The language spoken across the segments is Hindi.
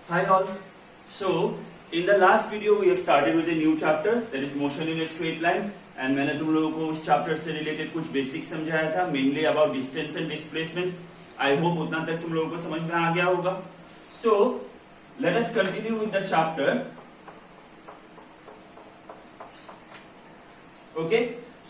Hi all. So in the last video we have started with a new chapter, that is motion in a straight line, and मैंने तुम लोगों को उस चैप्टर से रिलेटेड कुछ बेसिक समझाया था, mainly about distance and displacement. I hope उतना तक तुम लोगों को समझ में आ गया होगा. So let us continue with the chapter. Okay,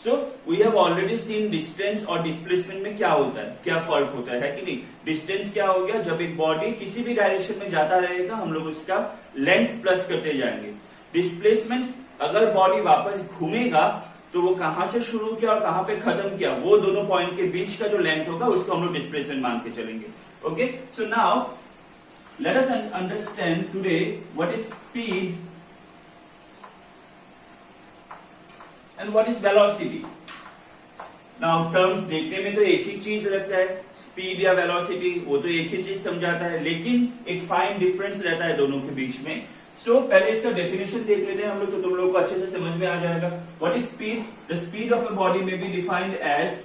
so we have already seen distance और डिस्प्लेसमेंट में क्या होता है, क्या फर्क होता है कि नहीं. डिस्टेंस क्या हो गया, जब एक बॉडी किसी भी डायरेक्शन में जाता रहेगा हम लोग उसका लेंथ प्लस करते जाएंगे. डिस्प्लेसमेंट, अगर बॉडी वापस घूमेगा तो वो कहां से शुरू किया और कहां पे खत्म किया, वो दोनों पॉइंट के बीच का जो लेंथ होगा उसको हम लोग डिस्प्लेसमेंट मान के चलेंगे. Okay, so now let us understand today what is speed and what is velocity. Now terms देखने में तो एक ही चीज लगता है, स्पीड या वेलोसिटी, वो तो एक ही चीज समझाता है, लेकिन एक फाइन डिफरेंस रहता है दोनों के बीच में. सो पहले इसका डेफिनेशन देख लेते हैं हम लोग, तो तुम लोगों को अच्छे से समझ में आ जाएगा. What is speed? The speed of a body may be defined as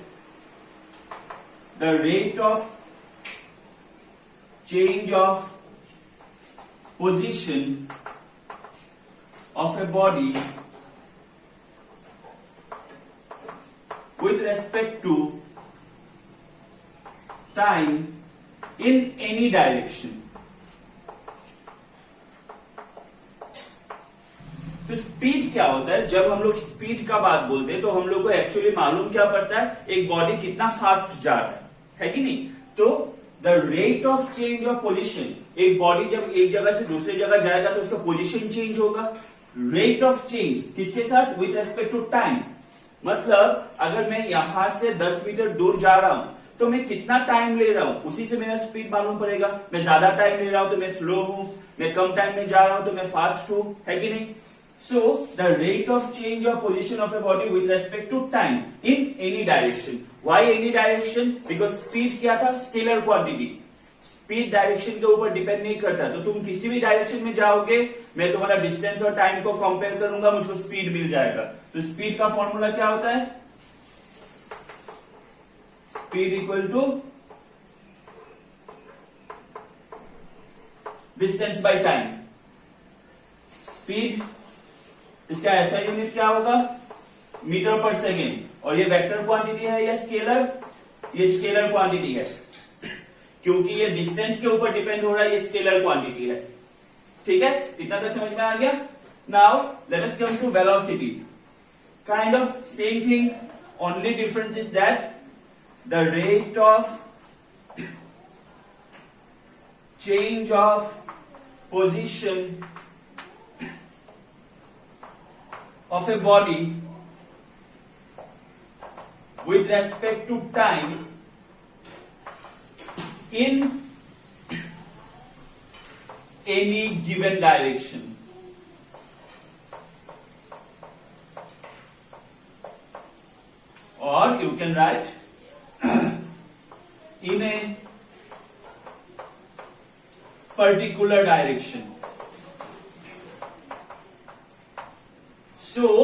the rate of change of position of a body with respect to time in any direction. तो स्पीड क्या होता है? जब हम लोग स्पीड का बात बोलते हैं तो हम लोग को एक्चुअली मालूम क्या पड़ता है, एक बॉडी कितना फास्ट जा रहा है कि नहीं. तो the rate of change of position, एक बॉडी जब एक जगह से दूसरी जगह जाएगा तो उसका पोजीशन चेंज होगा. रेट ऑफ चेंज किसके साथ? With respect to time. मतलब अगर मैं यहां से 10 मीटर दूर जा रहा हूं तो मैं कितना टाइम ले रहा हूं, उसी से मेरा स्पीड मालूम पड़ेगा. मैं ज्यादा टाइम ले रहा हूं तो मैं स्लो हूं, मैं कम टाइम में जा रहा हूं तो मैं फास्ट हूं, है कि नहीं. So the rate of change of position of a body with respect to time in any direction. Why any direction? Because speed क्या था? Scalar quantity. स्पीड डायरेक्शन के ऊपर डिपेंड नहीं करता, तो तुम किसी भी डायरेक्शन में जाओगे, मैं तुम्हारा डिस्टेंस और टाइम को कंपेयर करूंगा, मुझको स्पीड मिल जाएगा. तो स्पीड का फॉर्मूला क्या होता है? Speed equal to distance by time. Speed, इसका ऐसा यूनिट क्या होगा? मीटर पर सेकेंड. और ये वेक्टर क्वांटिटी है या स्केलर? ये स्केलर क्वांटिटी है, क्योंकि ये डिस्टेंस के ऊपर डिपेंड हो रहा है, ये स्केलर क्वांटिटी है. ठीक है, इतना तो समझ में आ गया. Now let us come to velocity. Kind of same thing, only difference is that the rate of change of position of a body with respect to time in any given direction. Or you can write in a particular direction. So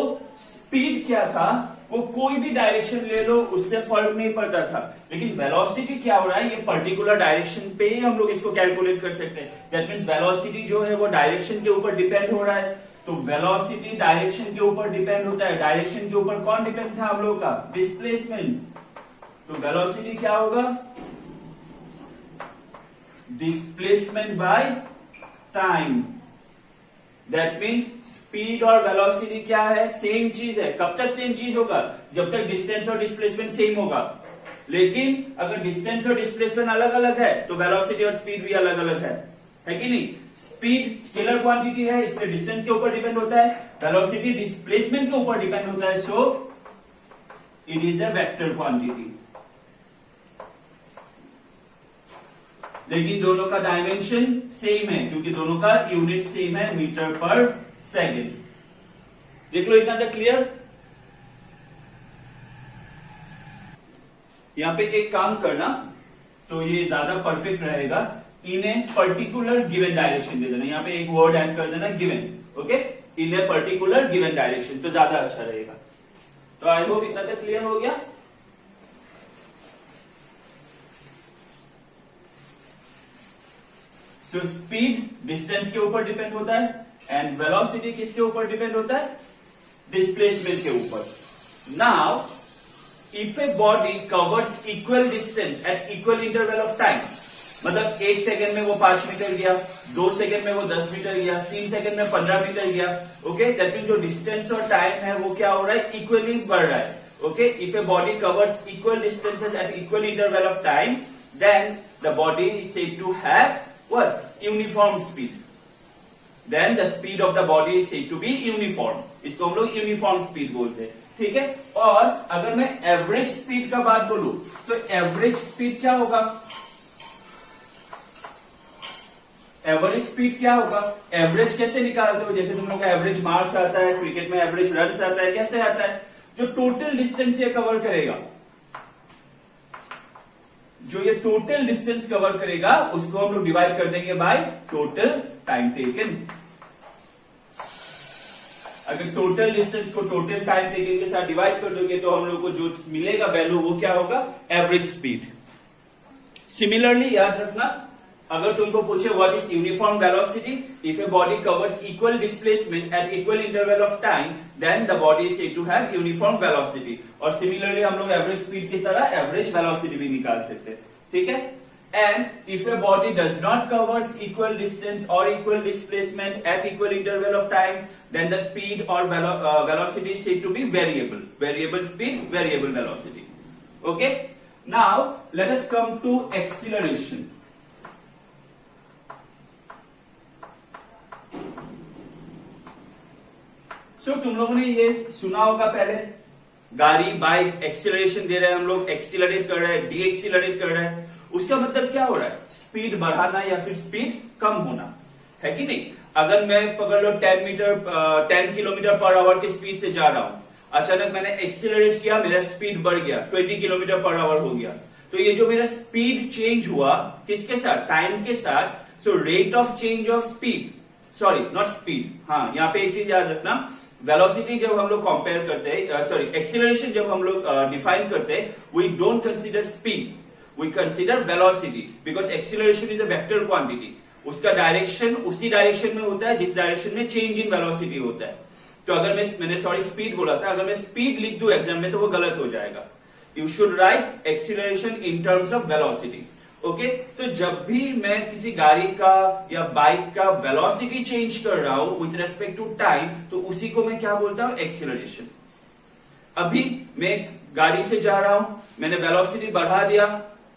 speed क्या था? वो कोई भी डायरेक्शन ले लो उससे फर्क नहीं पड़ता था. लेकिन वेलोसिटी क्या हो रहा है, ये पर्टिकुलर डायरेक्शन पे ही हम लोग इसको कैलकुलेट कर सकते हैं. दैट मीन्स वेलोसिटी जो है वो डायरेक्शन के ऊपर डिपेंड हो रहा है. तो वेलोसिटी डायरेक्शन के ऊपर डिपेंड होता है. डायरेक्शन के ऊपर कौन डिपेंड था हम लोग का? डिस्प्लेसमेंट. तो वेलोसिटी क्या होगा? Displacement by time. That means speed और वेलोसिटी क्या है? सेम चीज है. कब तक सेम चीज होगा? जब तक डिस्टेंस और डिस्प्लेसमेंट सेम होगा. लेकिन अगर डिस्टेंस और डिस्प्लेसमेंट अलग अलग है तो वेलोसिटी और स्पीड भी अलग अलग है कि नहीं. स्पीड स्केलर क्वांटिटी है, इसलिए डिस्टेंस के ऊपर डिपेंड होता है. वेलोसिटी डिस्प्लेसमेंट के ऊपर डिपेंड होता है, so it is a vector quantity. लेकिन दोनों का डायमेंशन सेम है, क्योंकि दोनों का यूनिट सेम है, मीटर पर सेकेंड. देख लो इतना तक क्लियर. यहां पे एक काम करना तो ये ज्यादा परफेक्ट रहेगा. इन ए पर्टिकुलर गिवन डायरेक्शन दे देना, यहां पे एक वर्ड ऐड कर देना, given. Okay, in a particular given direction, तो ज्यादा अच्छा रहेगा. तो आई होप इतना तक क्लियर हो गया. सो स्पीड डिस्टेंस के ऊपर डिपेंड होता है एंड वेलोसिटी किसके ऊपर डिपेंड होता है? डिस्प्लेसमेंट के ऊपर. Now if a body covers equal distance at equal interval of time, मतलब 1 सेकंड में वो 5 मीटर गया, 2 सेकंड में वो 10 मीटर गया, 3 सेकंड में 15 मीटर गया. ओके, दैट मीन जो डिस्टेंस और टाइम है वो क्या हो रहा है? इक्वली बढ़ रहा है. Okay, if a body covers equal distances at equal interval of time, then the body is said to have what? Uniform speed. Then the speed of the body is said to be uniform. इसको हम लोग यूनिफॉर्म स्पीड बोलते हैं. ठीक है. और अगर मैं एवरेज स्पीड का बात बोलूं तो एवरेज स्पीड क्या होगा? एवरेज स्पीड क्या होगा? एवरेज कैसे निकालते हो? जैसे तुम लोग का एवरेज मार्क्स आता है, क्रिकेट में एवरेज रन आता है, कैसे आता है? जो टोटल डिस्टेंस ये कवर करेगा, जो ये टोटल डिस्टेंस कवर करेगा उसको हम लोग डिवाइड कर देंगे बाय टोटल टाइम टेकन. अगर टोटल डिस्टेंस को टोटल टाइम टेकन के साथ डिवाइड कर दोगे तो हम लोग को जो मिलेगा वैल्यू वो क्या होगा? Average speed. सिमिलरली याद रखना, अगर तुमको पूछे what is uniform velocity, if a body covers equal displacement at equal interval of time, then the body is said to have uniform velocity. और सिमिलरली हम लोग एवरेज स्पीड की तरह एवरेज वेलोसिटी भी निकाल सकते हैं. ठीक है. And if a body does not covers equal distance और equal displacement at equal interval of time, then the speed और velocity is said to be variable. Variable speed, variable velocity. Okay. Now let us come to acceleration. तुम लोगों ने ये सुना होगा पहले, गाड़ी बाइक एक्सीलरेशन दे रहे हैं हम लोग, एक्सीलरेट कर रहे हैं, डी एक्सीलरेट कर रहे हैं. उसका मतलब क्या हो रहा है? स्पीड बढ़ाना या फिर स्पीड कम होना, है कि नहीं? अगर मैं पकड़ लो 10 किलोमीटर पर आवर की स्पीड से जा रहा हूं, अचानक मैंने एक्सीलरेट किया, मेरा स्पीड बढ़ गया, 20 किलोमीटर पर आवर हो गया. तो ये जो मेरा स्पीड चेंज हुआ किसके साथ? टाइम के साथ. So rate of change of speed, sorry not speed, हाँ यहाँ पे एक चीज याद रखना, वेलोसिटी जब हम लोग कंपेयर करते हैं, सॉरी एक्सीलरेशन जब हम लोग डिफाइन करते हैं, we don't consider speed, we consider velocity, because acceleration is a vector quantity. उसका डायरेक्शन उसी डायरेक्शन में होता है जिस डायरेक्शन में चेंज इन वेलोसिटी होता है. तो अगर मैंने सॉरी स्पीड बोला था, अगर मैं स्पीड लिख दूं एग्जाम में तो वो गलत हो जाएगा. You should write acceleration in terms of velocity. Okay. तो जब भी मैं किसी गाड़ी का या बाइक का वेलोसिटी चेंज कर रहा हूं विथ रेस्पेक्ट टू टाइम, तो उसी को मैं क्या बोलता हूं? एक्सीलरेशन. अभी मैं गाड़ी से जा रहा हूं, मैंने वेलोसिटी बढ़ा दिया,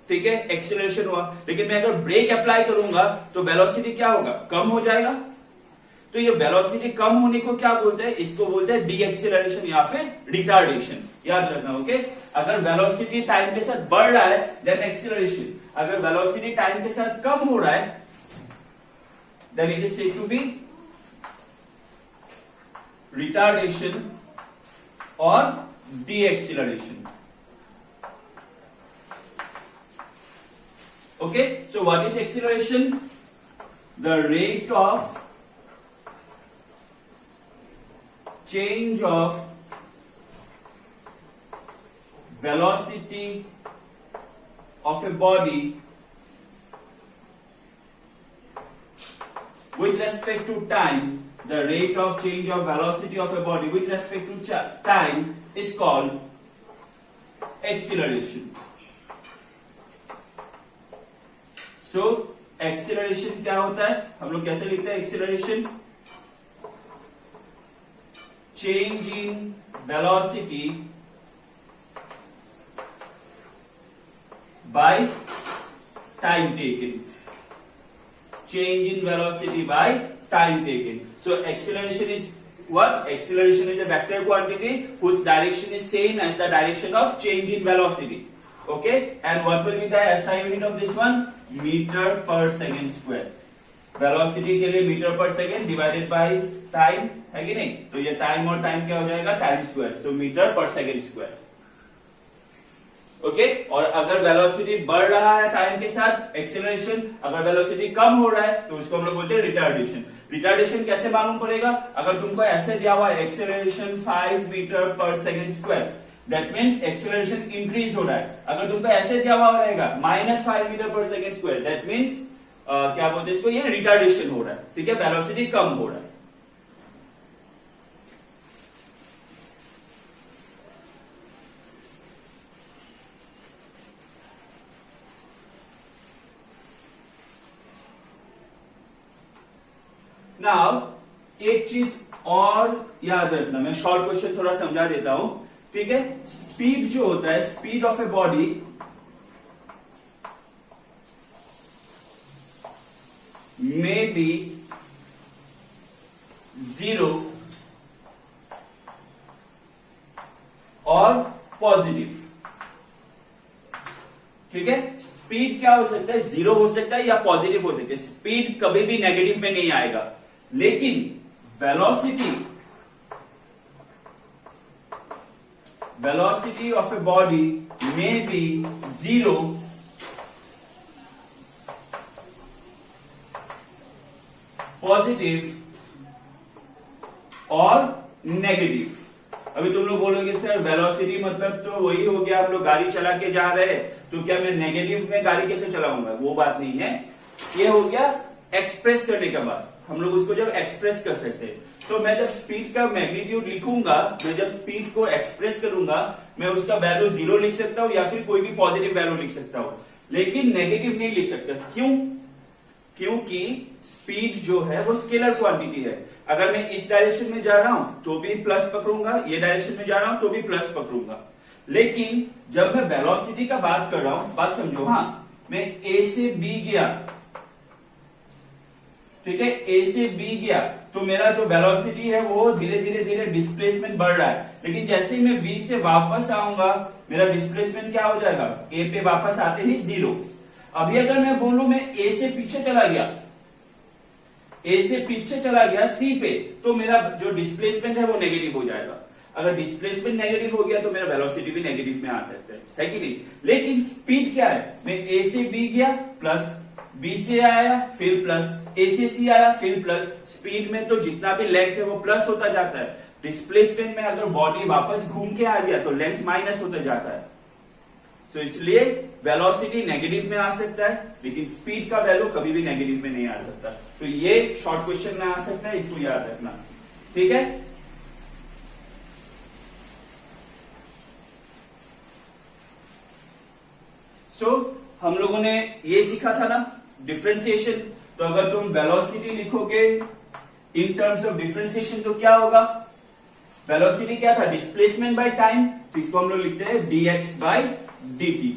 ठीक है, एक्सीलरेशन हुआ. लेकिन मैं अगर ब्रेक अप्लाई करूंगा तो वेलोसिटी क्या होगा? कम हो जाएगा. तो ये वेलोसिटी कम होने को क्या बोलते हैं? इसको बोलते हैं डी एक्सीलरेशन या फिर रिटार्डेशन. याद रखना. ओके. अगर वेलोसिटी टाइम के साथ बढ़ रहा है देन एक्सीलरेशन, अगर वेलोसिटी टाइम के साथ कम हो रहा है then it is said to be retardation और deceleration. Okay, so what is acceleration? The rate of change of velocity of a body with respect to time. The rate of change of velocity of a body with respect to time is called acceleration. So acceleration क्या होता है? हम लोग कैसे लिखते हैं acceleration? Change in velocity by time taken. Change in velocity by time taken. So acceleration is what? Acceleration is a vector quantity whose direction is same as the direction of change in velocity. Okay, and what will be the SI unit of this one? Metre पर सेकेंड स्क्वायर. वेलोसिटी के लिए मीटर पर सेकेंड डिवाइडेड बाय टाइम, है कि नहीं? तो ये टाइम और टाइम क्या हो जाएगा? Time square. सो मीटर पर सेकेंड स्क्वायर. ओके. और अगर वेलोसिटी बढ़ रहा है टाइम के साथ एक्सीलरेशन, अगर वेलोसिटी कम हो रहा है तो उसको हम लोग बोलते हैं रिटार्डेशन. रिटार्डेशन कैसे मालूम पड़ेगा? अगर तुमको ऐसे दिया हुआ है एक्सीलरेशन 5 मीटर पर second square, that means acceleration increase हो रहा है. अगर तुमको ऐसे दिया हुआ रहेगा -5 मीटर पर सेकेंड स्क्वायर, दैट मीन्स क्या बोलते हैं इसको, ये रिटार्डेशन हो रहा है, ठीक है, वेलोसिटी कम हो रहा है। नाउ एक चीज और याद रखना, मैं शॉर्ट क्वेश्चन थोड़ा समझा देता हूं, ठीक है। स्पीड जो होता है, speed of a body may be 0 और पॉजिटिव, ठीक है। स्पीड क्या हो सकता है, 0 हो सकता है या पॉजिटिव हो सकता है, स्पीड कभी भी नेगेटिव में नहीं आएगा। लेकिन velocity of a body may be 0 positive और नेगेटिव। अभी तुम लोग बोलोगे सर वेलोसिटी मतलब तो वही हो गया, आप लोग गाड़ी चला के जा रहे हैं तो क्या मैं नेगेटिव में गाड़ी कैसे चलाऊंगा, वो बात नहीं है। ये हो गया एक्सप्रेस करने के बाद, हम लोग उसको जब एक्सप्रेस कर सकते हैं, तो मैं जब स्पीड का मैग्नीट्यूड लिखूंगा, मैं जब स्पीड को एक्सप्रेस करूंगा, मैं उसका वैल्यू 0 लिख सकता हूं या फिर कोई भी पॉजिटिव वैल्यू लिख सकता हूं, लेकिन नेगेटिव नहीं लिख सकता। क्यों? क्योंकि स्पीड जो है वो स्केलर क्वांटिटी है। अगर मैं इस डायरेक्शन में जा रहा हूं तो भी प्लस पकड़ूंगा, ये डायरेक्शन में जा रहा हूं तो भी प्लस पकड़ूंगा। लेकिन जब मैं वेलोसिटी का बात कर रहा हूं, बात समझो, हाँ, मैं ए से बी गया, ठीक है, ए से बी गया तो मेरा जो वेलोसिटी है वो धीरे धीरे धीरे डिस्प्लेसमेंट बढ़ रहा है। लेकिन जैसे ही मैं बी से वापस आऊंगा, मेरा डिस्प्लेसमेंट क्या हो जाएगा, ए पे वापस आते ही 0। अभी अगर मैं बोलूं मैं ए से पीछे चला गया, ए से पीछे चला गया सी पे, तो मेरा जो डिस्प्लेसमेंट है वो नेगेटिव हो जाएगा। अगर डिस्प्लेसमेंट नेगेटिव हो गया तो मेरा वेलोसिटी भी नेगेटिव में आ सकता है कि नहीं। लेकिन स्पीड क्या है, मैं ए से बी गया प्लस, बी से आया फिर प्लस, ए से सी आया फिर प्लस। स्पीड में तो जितना भी लेंथ है वो प्लस होता जाता है। डिस्प्लेसमेंट में अगर बॉडी वापस घूम के आ गया तो लेंथ माइनस होता जाता है। तो इसलिए वेलोसिटी नेगेटिव में आ सकता है, लेकिन स्पीड का वैल्यू कभी भी नेगेटिव में नहीं आ सकता। तो ये शॉर्ट क्वेश्चन में आ सकता है, इसको याद रखना, ठीक है। सो हम लोगों ने ये सीखा था ना डिफरेंशिएशन। तो अगर तुम वेलोसिटी लिखोगे इन टर्म्स ऑफ डिफरेंशिएशन तो क्या होगा, वेलोसिटी क्या था, डिस्प्लेसमेंट बाय टाइम, तो इसको हम लोग लिखते हैं dx बाय dt।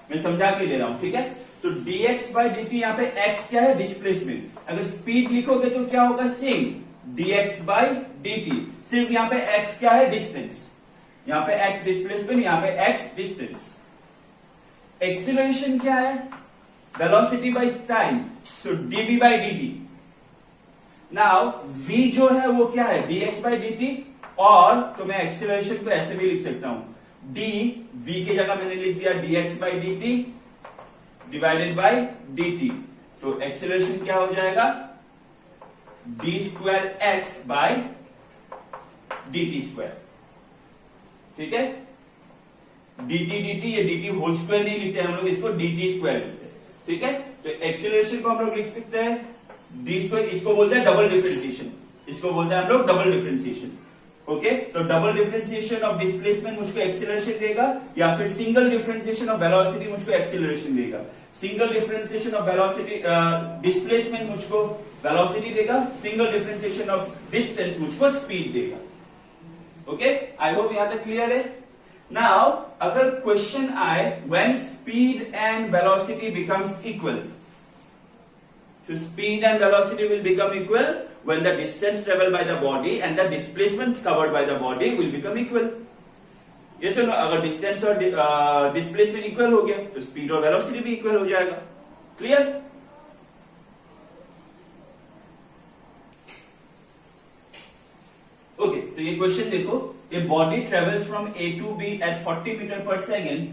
मैं समझा के दे रहा हूं, ठीक है। तो dx बाय dt, यहां पे x क्या है, डिस्प्लेसमेंट। अगर स्पीड लिखोगे तो क्या होगा, सेम dx बाय dt, सिर्फ यहां पे x क्या है, डिस्टेंस, यहां पे x डिस्प्लेसमेंट, यहां पे x डिस्टेंस। एक्सीलरेशन क्या है, velocity by time, so dv by dt। Now v जो है वो क्या है, dx बाय dt, और तो मैं एक्सीलरेशन को ऐसे भी लिख सकता हूं, d v के जगह मैंने लिख दिया dx by dt divided by dt। तो एक्सीलरेशन क्या हो जाएगा, d square x by dt square, ठीक है। dt dt, ये dt होल स्क्वायर नहीं लिखते हम लोग, इसको dt स्क्वायर लिखते हैं, ठीक है। तो एक्सीलरेशन को हम लोग लिख सकते हैं d स्क्वायर, इसको बोलते हैं डबल डिफरेंशिएशन, इसको बोलते हैं हम लोग डबल डिफरेंशिएशन, ओके। तो डबल डिफरेंशिएशन ऑफ डिस्प्लेसमेंट मुझको एक्सीलरेशन देगा, या फिर सिंगल डिफरेंशिएशन ऑफ वेलोसिटी मुझको एक्सीलरेशन देगा। Single differentiation of velocity displacement मुझको वेलोसिटी देगा, सिंगल डिफरेंशिएशन ऑफ डिस्टेंस मुझको स्पीड देगा, ओके। आई होप यहां तक क्लियर है। नाउ अगर क्वेश्चन आए when speed and velocity becomes equal, so speed and velocity will become equal when the distance traveled by the body and the displacement covered by the body will become equal. yes or no? अगर डिस्टेंस और डिस्प्लेसमेंट इक्वल हो गया तो स्पीड और वेलोसिटी भी इक्वल हो जाएगा। क्लियर? ओके, तो ये क्वेश्चन देखो, a body travels from A to B at 40 metre पर second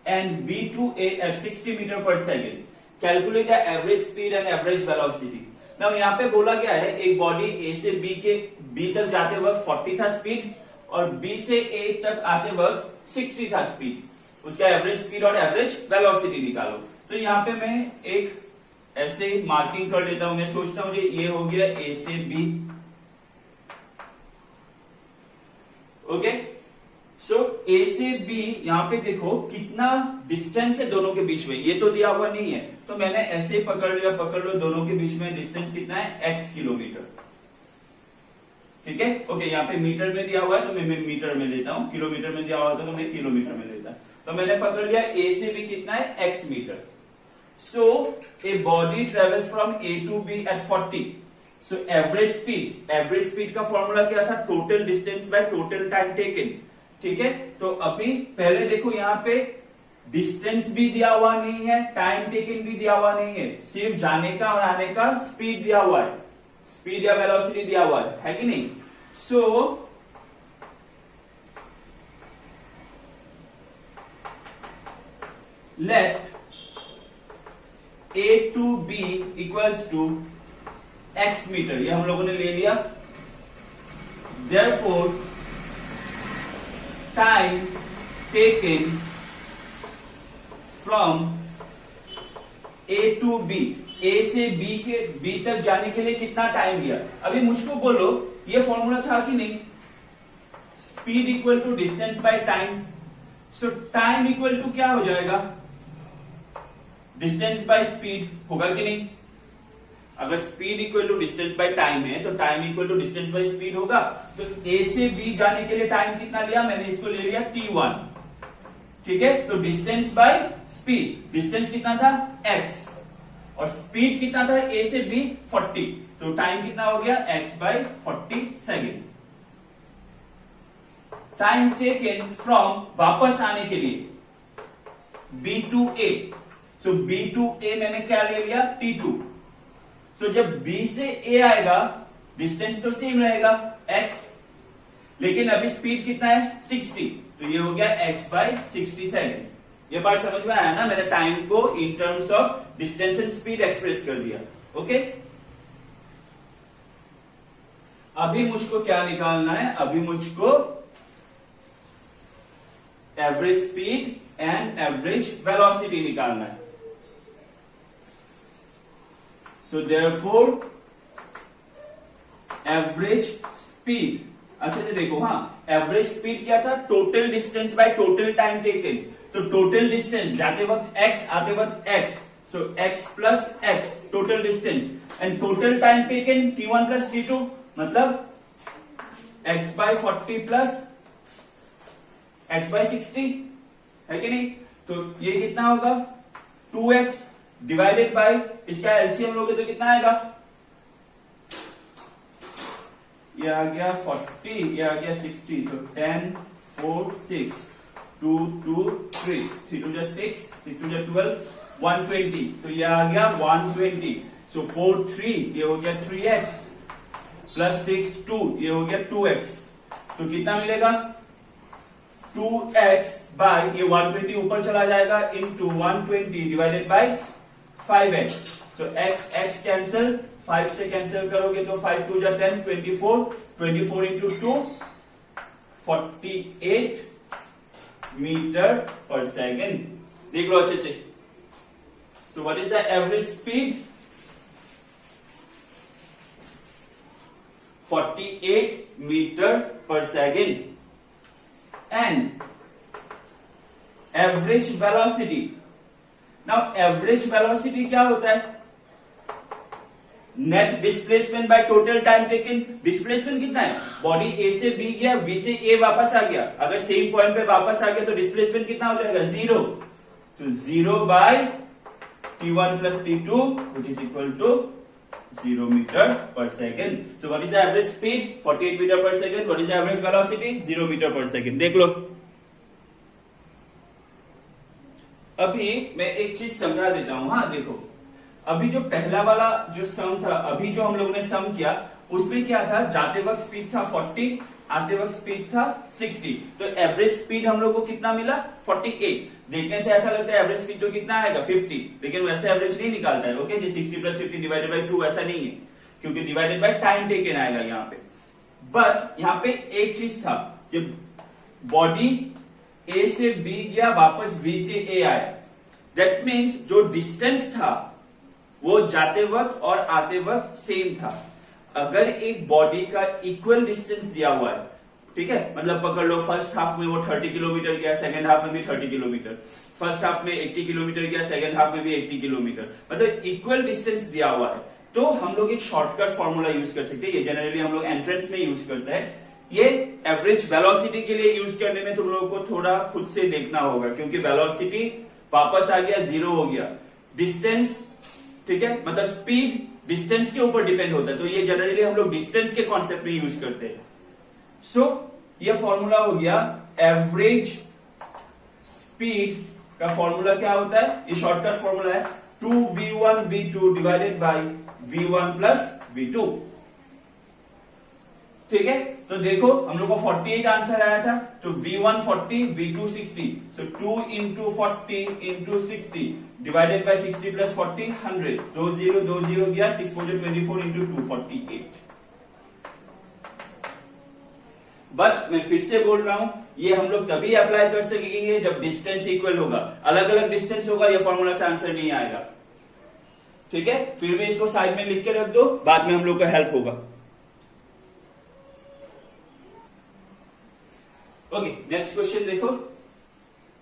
and B to A at 60 metre पर second. Calculate the average speed and average velocity. Now यहाँ पे बोला गया है एक बॉडी ए से बी तक जाते वक्त 40 था स्पीड, और बी से ए तक आते वक्त 60 था स्पीड। उसका एवरेज स्पीड और एवरेज वेलोसिटी निकालो। तो यहाँ पे मैं एक ऐसे मार्किंग कर लेता हूं, मैं सोचता हूं ये हो गया ए से बी। ओके, सो ए से बी, यहां पे देखो कितना डिस्टेंस है दोनों के बीच में, ये तो दिया हुआ नहीं है, तो मैंने ऐसे ही पकड़ लिया, पकड़ लो, दोनों के बीच में डिस्टेंस कितना है, x किलोमीटर। ठीक है, ओके, यहाँ पे मीटर में दिया हुआ है तो मैं मीटर में लेता हूं, किलोमीटर में दिया हुआ था तो मैं किलोमीटर में लेता हूं। तो मैंने पकड़ लिया ए से बी कितना है, x metre. So a body travels from A to B at 40। So average speed का फॉर्मूला क्या था, total distance by total time taken. ठीक है, तो अभी पहले देखो यहाँ पे डिस्टेंस भी दिया हुआ नहीं है, टाइम टेकन भी दिया हुआ नहीं है, सिर्फ जाने का और आने का स्पीड दिया हुआ है, स्पीड या वेलोसिटी दिया हुआ है कि नहीं। So let A to B equals to x metre, ये हम लोगों ने ले लिया। Therefore time taken from A to B, A से बी तक जाने के लिए कितना टाइम लिया। अभी मुझको बोलो ये फॉर्मूला था कि नहीं, speed equal to distance by time. So time equal to क्या हो जाएगा, डिस्टेंस बाय स्पीड होगा कि नहीं। अगर speed equal to distance by time है तो time equal to distance by speed होगा। तो ए से बी जाने के लिए टाइम कितना लिया, मैंने इसको ले लिया t1। ठीक है, तो डिस्टेंस बाय स्पीड, डिस्टेंस कितना था x और स्पीड कितना था ए से बी 40, तो टाइम कितना हो गया x by 40 second. Time taken from वापस आने के लिए B टू A, तो B टू A मैंने क्या ले लिया, t2। तो जब B से A आएगा डिस्टेंस तो सेम रहेगा x, लेकिन अभी स्पीड कितना है 60, तो ये हो गया x बाय 60 सेकेंड। ये बात समझ में आया ना, मैंने टाइम को in terms of distance and speed express कर दिया। ओके, अभी मुझको क्या निकालना है, अभी मुझको average speed and average velocity निकालना है। So therefore एवरेज स्पीड, अच्छा तो देखो, हाँ एवरेज स्पीड क्या था, total distance by total time taken. तो टोटल डिस्टेंस जाते वक्त x, आते वक्त x, so x plus x total distance, and total time taken t1 plus t2, मतलब x by 40 plus x by 60, है कि नहीं। तो ये कितना होगा, 2x डिवाइडेड बाय, इसका एलसीएम लोगे तो कितना आएगा, ये आ गया 40, ये आ गया 60, तो 10 4 6 2 2 3 3 2 6 6 2 12 120, तो ये आ गया 120। सो 4 3 ये हो गया 3x प्लस 6 2 ये हो गया 2x, तो कितना मिलेगा 2x बाय, ये 120 ऊपर चला जाएगा, into 120 divided by 5x। So x x cancel, 5 से कैंसिल करोगे तो 5 2 10 24, 24 इंटू 2 48 मीटर पर सेकेंड। देख लो अच्छे से। So what is the average speed, 48 metre पर second, and average velocity. Now average velocity क्या होता है, net displacement by total time taken. Displacement कितना है, बॉडी ए से बी गया, बी से ए वापस आ गया, अगर सेम पॉइंट पे वापस आ गया तो डिस्प्लेसमेंट कितना हो जाएगा, 0। तो 0 by t1 plus t2 which is equal to 0 metre पर second. So what is the average speed, 48 metre पर second. What is the average velocity, 0 metre पर सेकेंड। देख लो, अभी मैं एक चीज समझा देता हूं। हाँ देखो, अभी जो पहला वाला जो सम था, अभी जो हम लोगों ने सम किया उसमें क्या था, जाते वक्त स्पीड था 40, आते वक्त स्पीड था 60, तो एवरेज स्पीड हम लोग को कितना मिला 48। देखने से ऐसा लगता है एवरेज स्पीड तो कितना आएगा 50, लेकिन वैसे एवरेज नहीं निकालता है। ओके, 60 प्लस 50 डिवाइडेड बाई 2 ऐसा नहीं है, क्योंकि डिवाइडेड बाय टाइम टेकन आएगा यहाँ पे। बट यहाँ पे एक चीज था कि बॉडी ए से बी गया, वापस बी से ए आया, दैट मीन्स जो डिस्टेंस था वो जाते वक्त और आते वक्त सेम था। अगर एक बॉडी का इक्वल डिस्टेंस दिया हुआ है, ठीक है, मतलब पकड़ लो फर्स्ट हाफ में वो 30 किलोमीटर गया, सेकंड हाफ में भी 30 किलोमीटर, फर्स्ट हाफ में 80 किलोमीटर गया, सेकंड हाफ में भी 80 किलोमीटर, मतलब इक्वल डिस्टेंस दिया हुआ है, तो हम लोग एक शॉर्टकट फॉर्मूला यूज कर सकते हैं। ये जनरली हम लोग एंट्रेंस में यूज करते हैं। ये एवरेज वेलोसिटी के लिए यूज करने में तुम लोगों को थोड़ा खुद से देखना होगा, क्योंकि वेलोसिटी वापस आ गया, जीरो हो गया। डिस्टेंस, ठीक है, मतलब स्पीड डिस्टेंस के ऊपर डिपेंड होता है, तो ये जनरली हम लोग डिस्टेंस के कॉन्सेप्ट में यूज करते हैं। सो ये फॉर्मूला हो गया एवरेज स्पीड का फॉर्मूला क्या होता है, ये शॉर्टकट फॉर्मूला है 2v1v2 divided by v1 plus v2। ठीक है, तो देखो हम लोग को 48 आंसर आया था, तो v1 40 v2 60, so 2 into 40 into 60 divided by 60 plus 40 100, 20 गया, 6 4 24 इंटू 248। बट मैं फिर से बोल रहा हूं, ये हम लोग तभी अप्लाई कर सकेंगे जब डिस्टेंस इक्वल होगा। अलग अलग डिस्टेंस होगा, ये फॉर्मूला से आंसर नहीं आएगा। ठीक है, फिर भी इसको साइड में लिख के रख दो, बाद में हम लोग को हेल्प होगा। ओके, नेक्स्ट क्वेश्चन देखो।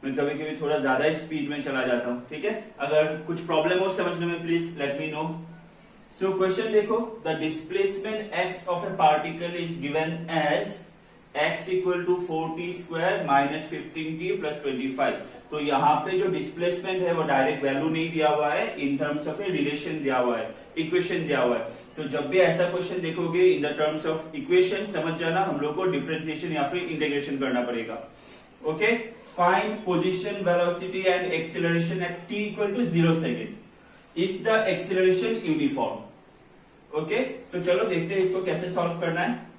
मैं कभी कभी थोड़ा ज्यादा स्पीड में चला जाता हूं, ठीक है, अगर कुछ प्रॉब्लम हो समझने में please let me know. So question देखो, the displacement x of a particle is given as x equal to 4t square minus 15t plus 25। तो यहाँ पे जो डिस्प्लेसमेंट है वो डायरेक्ट वैल्यू नहीं दिया हुआ है, in terms of a relation दिया हुआ है, इक्वेशन दिया हुआ है। तो जब भी ऐसा क्वेश्चन देखोगे in the terms of equation, समझ जाना हम लोग को डिफरेंशिएशन या फिर इंटीग्रेशन करना पड़ेगा। Okay, find position, velocity and acceleration at t equal to 0 second. Is the acceleration uniform. Okay, तो चलो देखते हैं इसको कैसे सॉल्व करना है।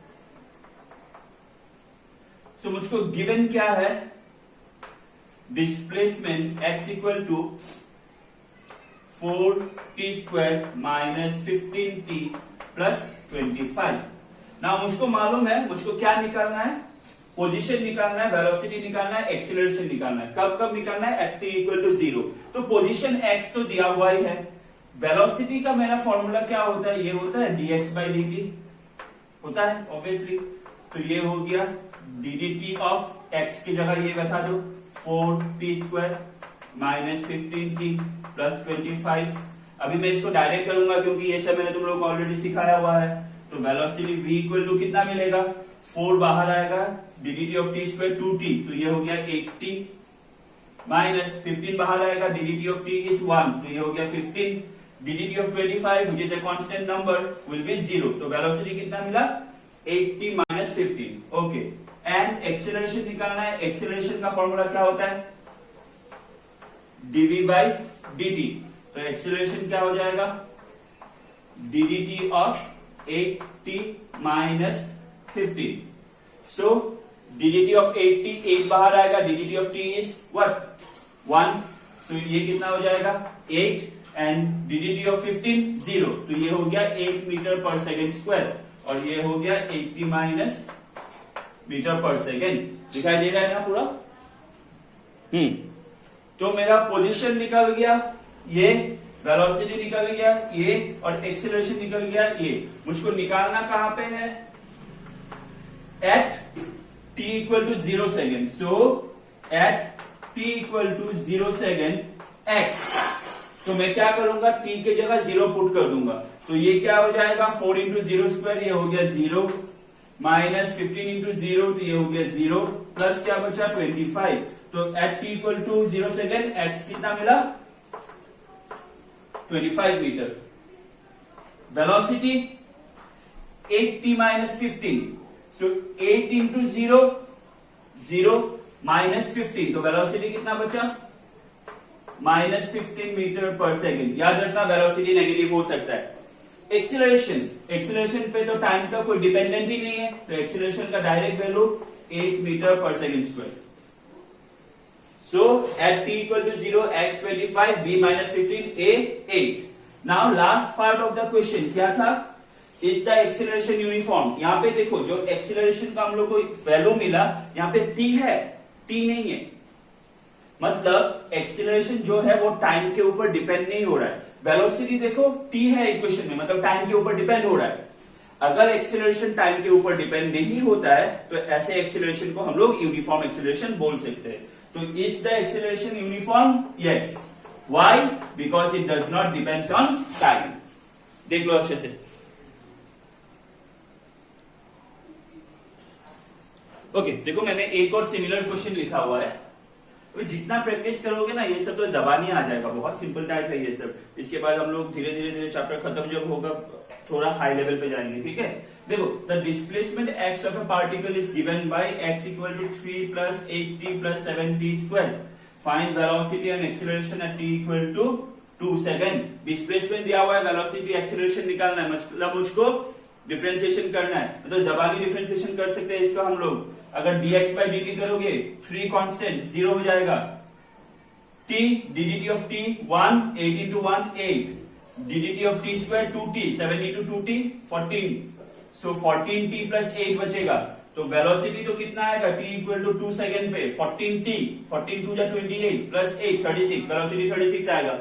तो मुझको गिवन क्या है, displacement x equal to 4t square minus 15t plus 25। ना मुझको मालूम है, मुझको क्या निकालना है, पोजीशन निकालना है, वेलोसिटी निकालना है, एक्सीलरेशन निकालना है। कब कब निकालना है, एट t इक्वल टू 0। तो पोजीशन x तो दिया हुआ ही है। वेलोसिटी का मेरा फॉर्मूला क्या होता है, ये होता है dx बाई dt, होता है ऑब्वियसली। तो ये हो गया dt ऑफ x की जगह ये बैठा दो 4t square minus 15t plus 25। अभी मैं इसको डायरेक्ट करूंगा क्योंकि ये सब मैंने तुम लोग को ऑलरेडी सिखाया हुआ है। तो वेलोसिटी v इक्वल टू कितना मिलेगा, 4 बाहर आएगा, dt of t square 2t, तो ये हो गया 8t माइनस 15 बाहर आएगा, dt ऑफ t इज 1, तो ये हो गया 15, dt of 25 which is a constant number will be 0। तो वेलोसिटी कितना मिला, 8t minus 15। Okay, and acceleration निकालना है। एक्सीलरेशन का फॉर्मूला क्या होता है, dv बाई dt। तो एक्सीलरेशन क्या हो जाएगा, ddt of 8t minus 15। So ddt of 8t, 8 बाहर आएगा, ddt of t is what, 1, सो ये कितना हो जाएगा 8, एंड ddt ऑफ 15 0, तो ये हो गया 8 मीटर पर सेकेंड स्क्वायर, और ये हो गया 80 माइनस मीटर पर सेकेंड। दिखाई दे रहा है ना पूरा। तो मेरा पोजीशन निकल गया, ये वेलोसिटी निकल गया, ये और एक्सीलरेशन निकल गया, ये मुझको निकालना कहां पे है, at t equal to 0 second. So at t equal to 0 second x, तो मैं क्या करूंगा, t के जगह 0 पुट कर दूंगा, तो ये क्या हो जाएगा 4 इंटू 0 स्क्वायर, ये हो गया 0, माइनस 15 इंटू 0, तो ये हो गया 0, प्लस क्या बचा 25। तो at t equal to 0 second x कितना मिला, 25 metre. Velocity 8t minus 15, so 8 into 0, 0 minus 15, तो वेलोसिटी कितना बचा, माइनस 15 मीटर पर सेकेंड। याद रखना वेलोसिटी नेगेटिव हो सकता है। एक्सीलरेशन, एक्सीलरेशन पे तो टाइम का कोई डिपेंडेंट ही नहीं है, तो एक्सीलरेशन का डायरेक्ट वैल्यू 8 मीटर पर second square. So at t equal to 0 x 25 v minus 15 a 8। Now last part of the question क्या था, इज द एक्सीलरेशन यूनिफॉर्म। यहाँ पे देखो जो एक्सीलरेशन का हम लोग को वैल्यू मिला, यहाँ पे t है, t नहीं है, मतलब एक्सीलरेशन जो है वो टाइम के ऊपर डिपेंड नहीं हो रहा है। वेलोसिटी देखो t है इक्वेशन में, मतलब टाइम के ऊपर डिपेंड हो रहा है। अगर एक्सीलरेशन टाइम के ऊपर डिपेंड नहीं होता है तो ऐसे एक्सीलरेशन को हम लोग यूनिफॉर्म एक्सीलरेशन बोल सकते हैं। तो is the acceleration uniform? Yes. Why? Because it does not depends on time. देख लो अच्छे से। ओके, देखो मैंने एक और सिमिलर क्वेश्चन लिखा हुआ है। तो जितना प्रैक्टिस करोगे ना ये सब तो जबानी आ जाएगा, बहुत सिंपल टाइप है ये सब। इसके बाद हम लोग धीरे धीरे चैप्टर खत्म जब होगा थोड़ा हाई लेवल पे जाएंगे, ठीक है। देखो, the displacement x of a particle is given by x equal to 3 plus 8t plus 7t square. Find velocity and acceleration at t equal to 2 second. Displacement दिया हुआ है, वेलोसिटी एक्सीलरेशन निकालना है, मतलब मुझको डिफरेंशिएशन करना है। तो जबानी डिफरेंशिएशन कर सकते हैं इसका हम लोग। अगर dx बाई dt करोगे 3 कांस्टेंट 0 हो जाएगा। t ddt of t 1 8 into 1 8 ddt of t square 2t 7 into 2t 14। So 14t plus 8 बचेगा। तो वेलोसिटी तो कितना आएगा t इक्वल टू 2 सेकेंड पे 14t 14 2 28 प्लस 8 36। वेलोसिटी 36 आएगा।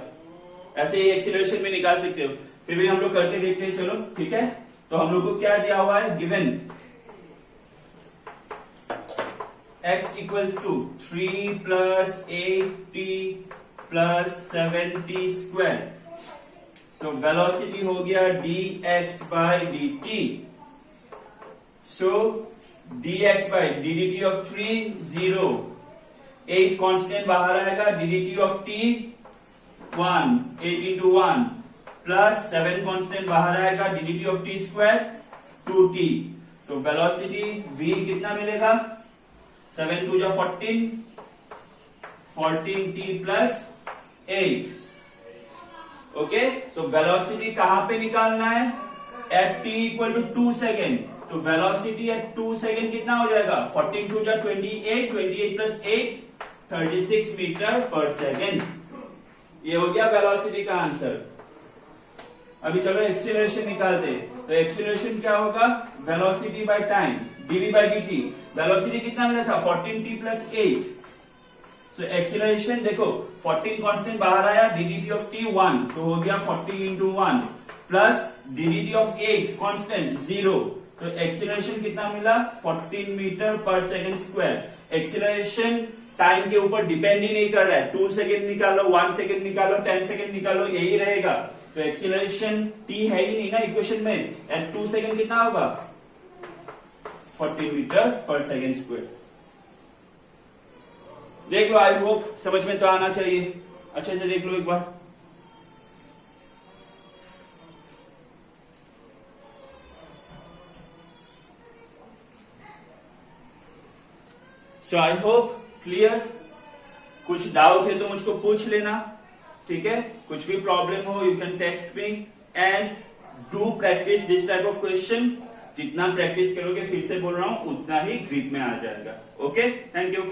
ऐसे ही एक्सीलरेशन में निकाल सकते हो। फिर भी हम लोग करके देखते हैं, चलो ठीक है। तो हम लोग को क्या दिया हुआ है, given x equals to 3 plus 8t plus 7t square. So velocity हो गया dx by dt। So dx by ddt of 3 0, 8 constant बाहर आएगा, ddt of t 1 8 into 1 plus 7 constant बाहर आएगा, ddt of t square 2t। तो वेलोसिटी v कितना मिलेगा, 7 2 जा 14 14t प्लस 8। ओके, तो वेलोसिटी कहां पे निकालना है, at t equal to 2 second. तो वेलोसिटी एट 2 सेकेंड कितना हो जाएगा, 14 2 जा 28 28 प्लस 8 36 मीटर पर सेकेंड। ये हो गया वेलोसिटी का आंसर। अभी चलो एक्सीलरेशन निकालते हैं। तो एक्सीलरेशन क्या होगा, velocity by time dv by dt। Velocity कितना मिला था, 14t प्लस 8। सो एक्सीलरेशन देखो 14 कांस्टेंट बाहर आया, ddt ऑफ t 1, तो हो गया 40 into 1 plus ddt of 8 constant 0। तो एक्सीलरेशन कितना मिला, 14 मीटर पर सेकेंड स्क्वायर। एक्सीलरेशन टाइम के ऊपर डिपेंड ही नहीं कर रहा है। 2 सेकेंड निकालो, 1 सेकेंड निकालो, 10 सेकेंड निकालो, यही रहेगा। तो एक्सीलरेशन t है ही नहीं ना इक्वेशन में। एट 2 सेकेंड कितना होगा, 40 मीटर पर सेकेंड स्क्वायर। देख लो, आई होप समझ में तो आना चाहिए। अच्छे से देख लो एक बार। सो आई होप क्लियर। कुछ डाउट है तो मुझको पूछ लेना, ठीक है। कुछ भी प्रॉब्लम हो you can text me and do practice this type of question. जितना प्रैक्टिस करोगे, फिर से बोल रहा हूं, उतना ही ग्रिप में आ जाएगा। Okay, thank you.